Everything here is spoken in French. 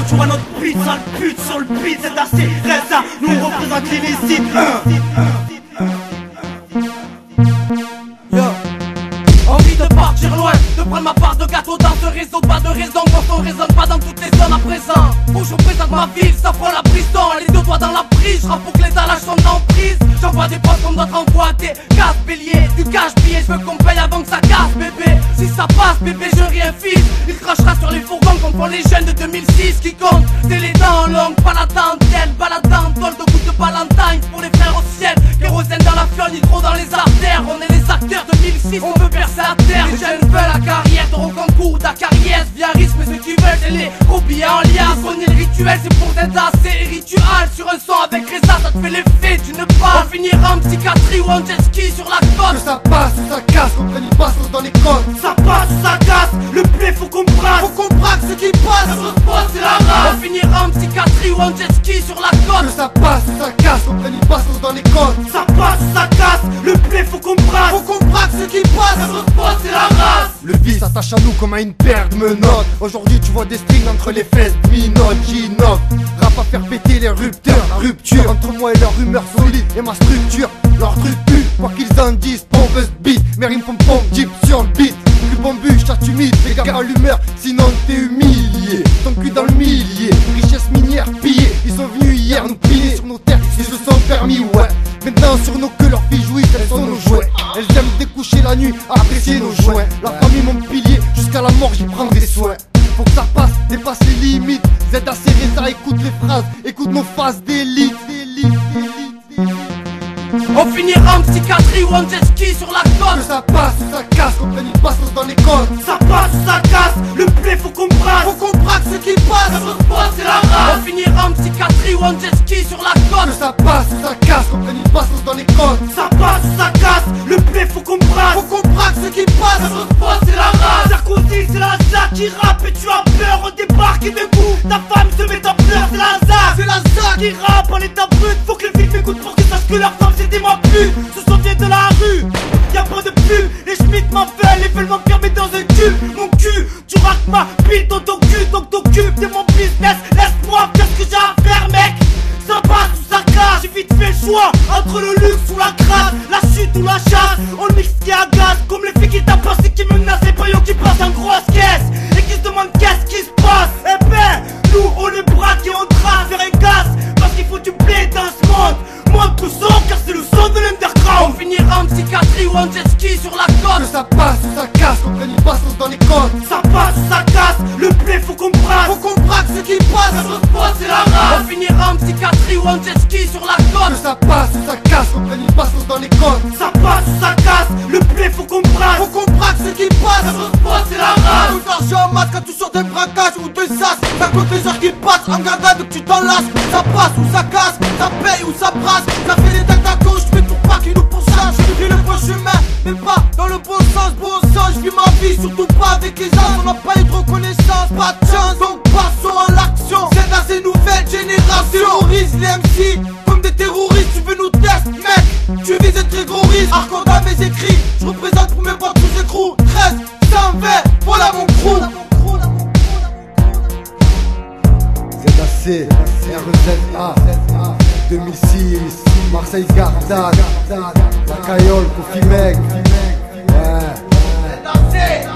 Tu vois notre pute, sale pute sur le beat, c'est assez reza. Nous on représente l'illicite. Envie de partir loin, de prendre ma part de gâteau dans ce réseau. Pas de raison quand on résonne pas dans toutes les zones à présent. Où je représente ma ville, ça prend la prison. Les deux doigts dans la prise, je pour que les allages sont en prise. J'envoie des postes comme d'autres envoient des casse béliers. Du cash billet, je veux qu'on paye avant que ça casse bébé. Si ça passe bébé je rien fils. Il crachera sur les fourgons comme font les jeunes de 2006 qui comptent. C'est les dents longues, pas la dentelle. Baladant, vol de gouttes de Valentine pour les frères au ciel. Kérosène dans la fiole, hydro dans les artères. On est les acteurs de 2006, on veut percer la terre. Les jeunes veulent la carrière, au concours d'Acariès. Via risque, mais ceux qui veulent c'est les copier en liasse. On est le rituel, c'est pour t'être assez rituel. Sur un son avec Reza, ça te fait l'effet d'une balle. On finira en psychiatrie ou en jet ski sur la côte. Que ça passe ou ça casse, qu'on prenne une passe dans les côtes. Ça passe ou ça casse, le blé faut qu'on brasse. Faut qu'on braque ce qui passe, notre spot c'est la race. On finira en psychiatrie ou en jet ski sur la côte. Que ça passe ou ça casse, qu'on prenne une passe dans les côtes. Ça passe ou ça casse, le blé faut qu'on brasse. Faut qu'on braque ce qui passe, notre spot c'est la race. Le vice s'attache à nous comme à une paire de menottes. Aujourd'hui tu vois des strings entre les fesses, minotes, G-Note. Rap à faire péter les rupteurs, la rupture entre moi et leur humeur solide et ma structure. Leur truc pue, quoi qu'ils en disent, pompeuse beat. Mais rime pom pom, jeep sur le beat. Plus bombu, chat humide, fais gaffe à l'humeur, sinon t'es humilié. Ton cul dans le millier, richesse minière pillée. Ils sont venus hier nous piller sur nos terres, ils se sont permis, ouais. Maintenant sur nos queues, leurs filles jouissent, elles sont nos jouets. Elles aiment découcher la nuit, apprécier nos joints. La famille mon pilier, jusqu'à la mort j'y prendrai soin. Faut que ça passe, dépasse les limites. ZAC Reza, écoute les phrases, écoute nos phases d'élite. On finira en psychiatrie ou en jet ski sur la côte. Que ça passe ou ça casse, qu'on prenne une passe dans les côtes. Ça passe ou ça casse, le blé faut qu'on brasse. Faut qu'on braque ce qui passe, notre spot c'est la race. On finira en psychiatrie ou en jet ski sur la côte. Que ça passe ou ça casse, qu'on prenne une passe dans les côtes. Ça passe ou ça casse, le blé faut qu'on brasse. Faut qu'on braque ce qui passe, notre spot c'est la race. Sarkozy c'est la ZAC qui rappe et tu as peur. On débarque et d'un coup ta femme se met en pleurs. C'est la ZAC, c'est la ZAC qui rappe en état brut. Faut que les filles m'écoutent pour qu'ils sachent que leur femme c'était moi plus. Ce sont bien de la rue, y'a pas de pub. Les Schmitt m'en veulent et veulent m'enfermer dans un cul. Mon cul, tu rates ma bite dans ton cul. Donc t'occupes de mon business. Laisse-moi faire ce que j'ai à faire mec. Ça passe ou ça casse. J'ai vite fait le choix entre le luxe ou la crasse, la chute ou la chasse. On mixe qui agace, comme les filles qui tapassent et qui menacent. Les paillons qui passent en grosse caisse et qui se demandent qu'est-ce qui se passe. Eh ben, nous on les braque et on trace vers un gaz. Parce qu'il faut du blé dans ce monde. Monte le son car c'est le son de l'underground. On finira en psychiatrie ou en jet ski sur la côte. Que ça passe ou ça casse, qu'on prenne une passe dans les côtes. Ça passe ou ça casse, le blé faut qu'on brasse. Faut qu'on braque ce qui passe, notre spot c'est la race. On finira en psychiatrie ou en jet ski sur la côte. Que ça passe ou ça casse, qu'on prenne une passe dans les côtes. Ça passe ou ça casse, le blé faut qu'on brasse. Faut qu'on braque ce qui passe, notre spot c'est la race. Tout d'argent en masse quand tu sors d'un braquage ou de sas. Ça compte les heures qui passent, en gardade que tu t'enlaces. Ça passe ou ça casse, ça paye ou ça brasse. Ça fait des têtes à gauche, mais pour pas qu'ils nous pourchassent. Je vis le bon chemin, mais pas dans le bon sens. Bon sens, je vis ma vie, surtout pas avec les gens. On n'a pas eu de reconnaissance, pas de chance. Donc passons à l'action, c'est dans ces nouvelles générations. Terrorise les MC comme des terroristes. Tu veux nous tester, mec, tu vises un très gros risque. Hardcore dans mes écrits, je représente pour mes potes tous écrous. 13, 120, voilà mon crew. ZAC, REZA, 2006, Marseille Gardan, La Cayole, Kofi Meg. Ouais.